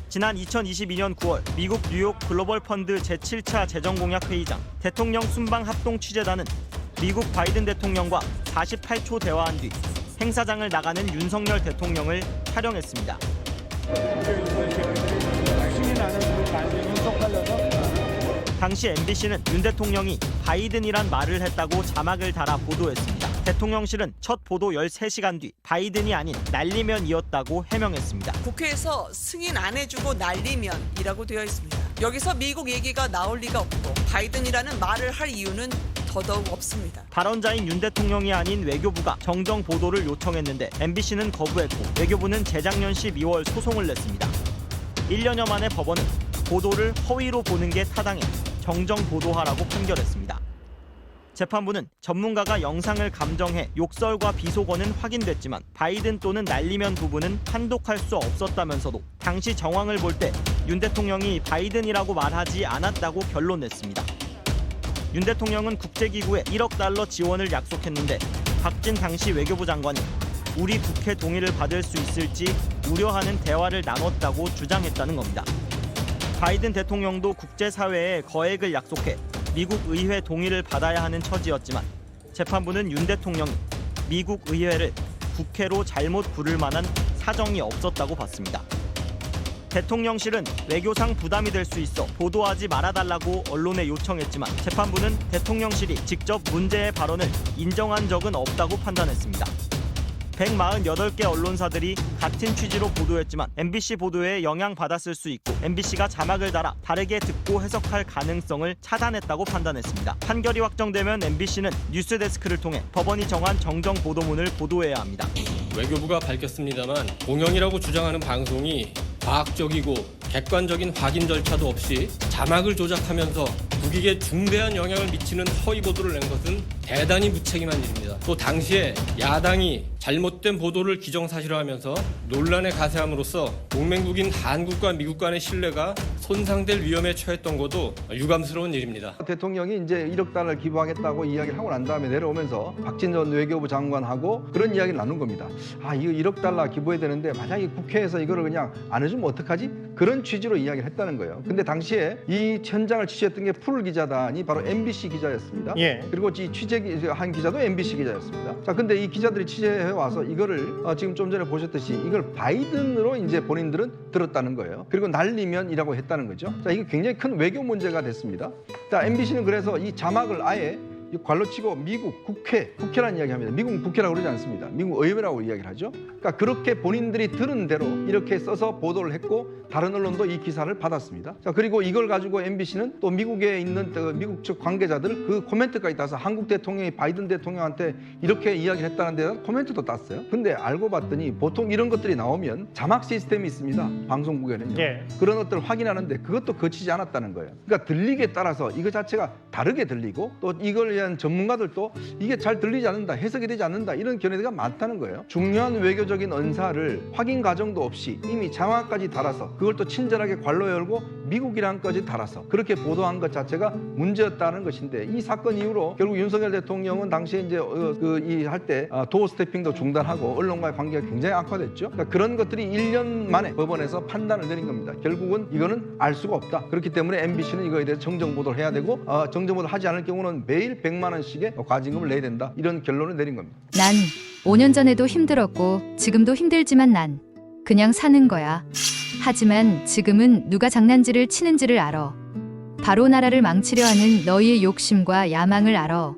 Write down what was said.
지난 2022년 9월 미국 뉴욕 글로벌 펀드 제7차 재정공약 회의장 대통령 순방 합동 취재단은 미국 바이든 대통령과 48초 대화한 뒤 행사장을 나가는 윤석열 대통령을 촬영했습니다. 당시 MBC는 윤 대통령이 바이든이란 말을 했다고 자막을 달아 보도했습니다. 대통령실은 첫 보도 13시간 뒤 바이든이 아닌 날리면이었다고 해명했습니다. 국회에서 승인 안 해주고 날리면이라고 되어 있습니다. 여기서 미국 얘기가 나올 리가 없고 바이든이라는 말을 할 이유는 더더욱 없습니다. 발언자인 윤 대통령이 아닌 외교부가 정정 보도를 요청했는데 MBC는 거부했고 외교부는 재작년 12월 소송을 냈습니다. 1년여 만에 법원은 보도를 허위로 보는 게 타당해 정정 보도하라고 판결했습니다. 재판부는 전문가가 영상을 감정해 욕설과 비속어는 확인됐지만 바이든 또는 날리면 부분은 판독할 수 없었다면서도 당시 정황을 볼 때 윤 대통령이 바이든이라고 말하지 않았다고 결론냈습니다. 윤 대통령은 국제기구에 1억 달러 지원을 약속했는데 박진 당시 외교부 장관이 우리 국회 동의를 받을 수 있을지 우려하는 대화를 나눴다고 주장했다는 겁니다. 바이든 대통령도 국제사회에 거액을 약속해 미국 의회 동의를 받아야 하는 처지였지만 재판부는 윤 대통령이 미국 의회를 국회로 잘못 부를 만한 사정이 없었다고 봤습니다. 대통령실은 외교상 부담이 될 수 있어 보도하지 말아달라고 언론에 요청했지만 재판부는 대통령실이 직접 문제의 발언을 인정한 적은 없다고 판단했습니다. 148개 언론사들이 같은 취지로 보도했지만 MBC 보도에 영향받았을 수 있고 MBC가 자막을 달아 다르게 듣고 해석할 가능성을 차단했다고 판단했습니다. 판결이 확정되면 MBC는 뉴스데스크를 통해 법원이 정한 정정 보도문을 보도해야 합니다. 외교부가 밝혔습니다만 공영이라고 주장하는 방송이 과학적이고 객관적인 확인 절차도 없이 자막을 조작하면서 국익에 중대한 영향을 미치는 허위 보도를 낸 것은 대단히 무책임한 일입니다. 또 당시에 야당이 잘못된 보도를 기정사실화하면서 논란에 가세함으로써 동맹국인 한국과 미국 간의 신뢰가 손상될 위험에 처했던 것도 유감스러운 일입니다. 대통령이 이제 1억 달러를 기부하겠다고 이야기를 하고 난 다음에 내려오면서 박진 전 외교부 장관하고 그런 이야기를 나눈 겁니다. 이거 1억 달러 기부해야 되는데 만약에 국회에서 이거를 그냥 안 해주면 어떡하지? 그런 취지로 이야기를 했다는 거예요. 근데 당시에 이 현장을 취재했던 게 풀 기자단이 바로 MBC 기자였습니다. 그리고 이 취재한 기자도 MBC 기자였습니다. 자, 근데 이 기자들이 취재해 와서 이거를 지금 좀 전에 보셨듯이 이걸 바이든으로 이제 본인들은 들었다는 거예요. 그리고 날리면이라고 했다는 거죠. 자, 이게 굉장히 큰 외교 문제가 됐습니다. 자, MBC는 그래서 이 자막을 아예 관로치고 미국 국회라는 이야기합니다. 미국 국회라고 그러지 않습니다. 미국 의회라고 이야기를 하죠. 그러니까 그렇게 본인들이 들은 대로 이렇게 써서 보도를 했고 다른 언론도 이 기사를 받았습니다. 자, 그리고 이걸 가지고 MBC는 또 미국에 있는 미국 측 관계자들 그 코멘트까지 따서 한국 대통령이 바이든 대통령한테 이렇게 이야기를 했다는 데 코멘트도 땄어요. 근데 알고 봤더니 보통 이런 것들이 나오면 자막 시스템이 있습니다. 방송국에는요. 그런 것들을 확인하는데 그것도 거치지 않았다는 거예요. 그러니까 들리기에 따라서 이거 자체가 다르게 들리고 또 이걸 위한 전문가들도 이게 잘 들리지 않는다, 해석이 되지 않는다 이런 견해가 많다는 거예요. 중요한 외교적인 언사를 확인 과정도 없이 이미 자막까지 달아서 그걸 또 친절하게 관로 열고 미국이랑까지 달아서 그렇게 보도한 것 자체가 문제였다는 것인데 이 사건 이후로 결국 윤석열 대통령은 당시에 이제 할 때 도어 스태핑도 중단하고 언론과의 관계가 굉장히 악화됐죠. 그러니까 그런 것들이 1년 만에 법원에서 판단을 내린 겁니다. 결국은 이거는 알 수가 없다. 그렇기 때문에 MBC는 이거에 대해서 정정 보도를 해야 되고 정정 보도를 하지 않을 경우는 매일 100만 원씩의 과징금을 내야 된다. 이런 결론을 내린 겁니다. 난 5년 전에도 힘들었고 지금도 힘들지만 난 그냥 사는 거야. 하지만 지금은 누가 장난질을 치는지를 알아. 바로 나라를 망치려 하는 너희의 욕심과 야망을 알아.